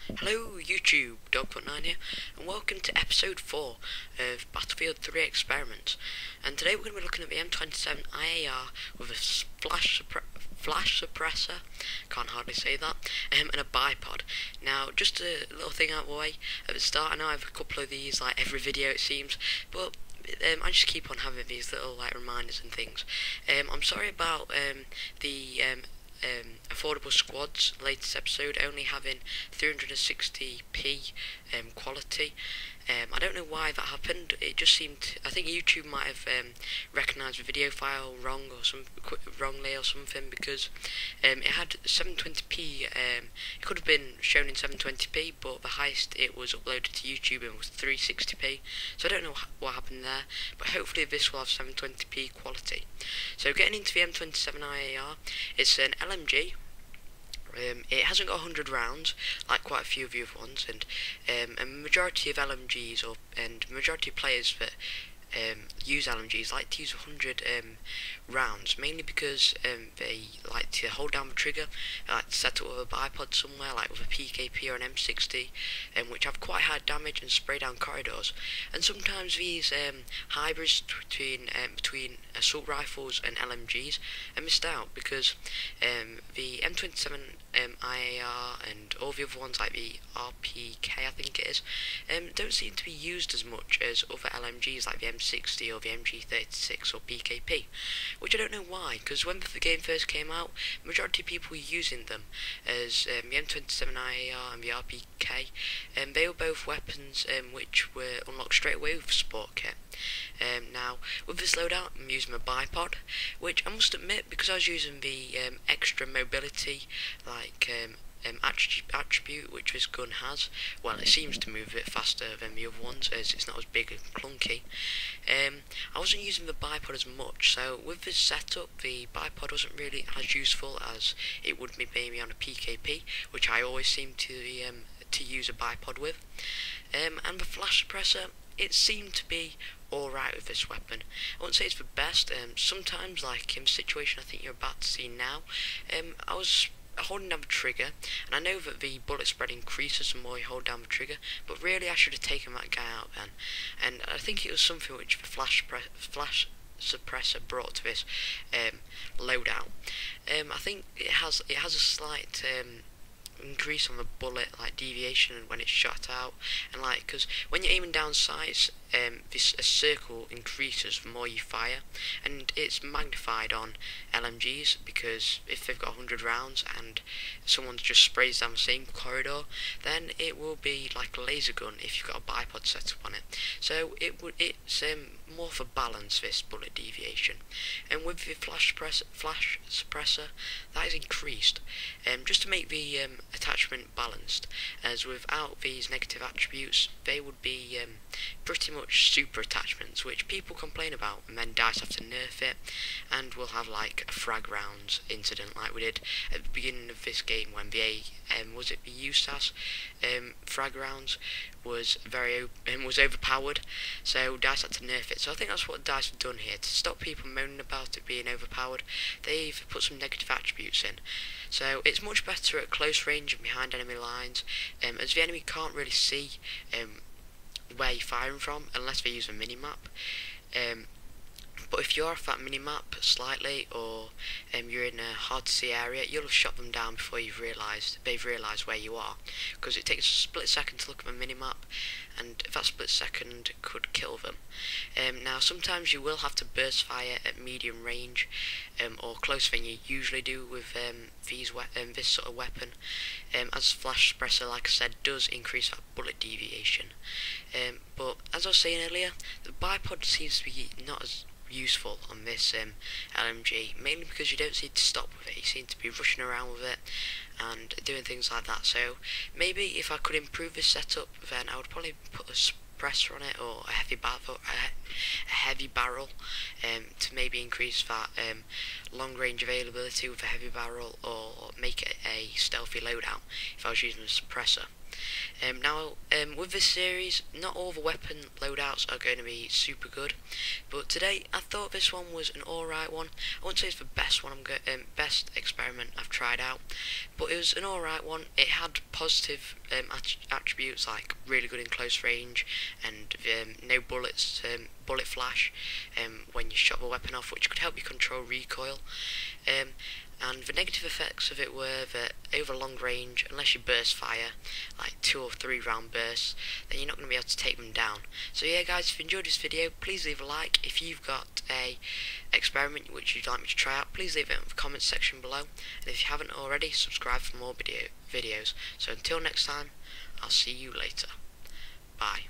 Hello YouTube, Dog.9 here, and welcome to episode 4 of Battlefield 3 Experiments. And today we're going to be looking at the M27-IAR with a flash suppressor, can't hardly say that, and a bipod. Now, just a little thing out of the way, at the start I know I have a couple of these like every video it seems, but I just keep on having these little like reminders and things. I'm sorry about the affordable squads latest episode only having 360p quality. I don't know why that happened. It just seemed, I think YouTube might have recognised the video file wrongly or something, because it had 720p. It could have been shown in 720p, but the highest it was uploaded to YouTube was 360p. So I don't know what happened there, but hopefully this will have 720p quality. So getting into the M27-IAR, it's an LMG. It hasn't got 100 rounds like quite a few of the other ones, and a majority of LMGs and majority of players that use LMGs like to use 100 rounds, mainly because they like to hold down the trigger, like to set up with a bipod somewhere, like with a PKP or an M60, which have quite high damage and spray down corridors. And sometimes these hybrids between assault rifles and LMGs are missed out, because the M27-IAR and all the other ones like the RPK, I think it is, don't seem to be used as much as other LMGs like the M60 or the MG36 or PKP, which I don't know why, because when the game first came out, the majority of people were using them as the M27-IAR and the RPK, and they were both weapons which were unlocked straight away with support kit. Now, with this loadout, I'm using a bipod, which I must admit, because I was using the extra mobility, like attribute which this gun has, well, it seems to move a bit faster than the other ones, as it's not as big and clunky. I wasn't using the bipod as much, so with this setup, the bipod wasn't really as useful as it would be maybe on a PKP, which I always seem to use a bipod with. And the flash suppressor, it seemed to be alright with this weapon. I wouldn't say it's the best. Sometimes, like in the situation I think you're about to see now, I was holding down the trigger, and I know that the bullet spread increases the more you hold down the trigger, but really I should have taken that guy out then. And I think it was something which the flash suppressor brought to this loadout. I think it has a slight increase on the bullet like deviation when it's shot out, and like, because when you're aiming down sights, this a circle increases the more you fire, and it's magnified on LMGs, because if they've got 100 rounds and someone just sprays down the same corridor, then it will be like a laser gun if you've got a bipod set up on it. So it's more for balance, this bullet deviation. And with the flash suppressor, that is increased, just to make the attachment balanced, as without these negative attributes they would be pretty much super attachments, which people complain about, and then DICE have to nerf it, and we'll have like a frag rounds incident like we did at the beginning of this game when the was it the USAS frag rounds was was overpowered, so DICE had to nerf it. So I think that's what DICE have done here, to stop people moaning about it being overpowered. They've put some negative attributes in, so it's much better at close range and behind enemy lines, as the enemy can't really see where you're firing from unless they use a mini-map. But if you're off that mini-map slightly, or you're in a hard to see area, you'll have shot them down before they've realised where you are, because it takes a split second to look at the mini-map, and that split second could kill them. Now sometimes you will have to burst fire at medium range, or closer than you usually do with this sort of weapon, as flash suppressor, like I said, does increase that bullet deviation. But as I was saying earlier, the bipod seems to be not as useful on this LMG, mainly because you don't seem to stop with it. You seem to be rushing around with it and doing things like that. So maybe if I could improve this setup, then I would probably put a suppressor on it, or a heavy barrel, to maybe increase that long range availability with a heavy barrel, or make it a stealthy loadout if I was using a suppressor. With this series, not all the weapon loadouts are going to be super good, but today I thought this one was an alright one. I wouldn't say it's the best one best experiment I've tried out, but it was an alright one. It had positive attributes like really good in close range and no bullets, bullet flash when you shot the weapon off, which could help you control recoil. And the negative effects of it were that over long range, unless you burst fire, like 2 or 3 round bursts, then you're not going to be able to take them down. So yeah guys, if you enjoyed this video, please leave a like. If you've got a experiment which you'd like me to try out, please leave it in the comments section below. And if you haven't already, subscribe for more videos. So until next time, I'll see you later. Bye.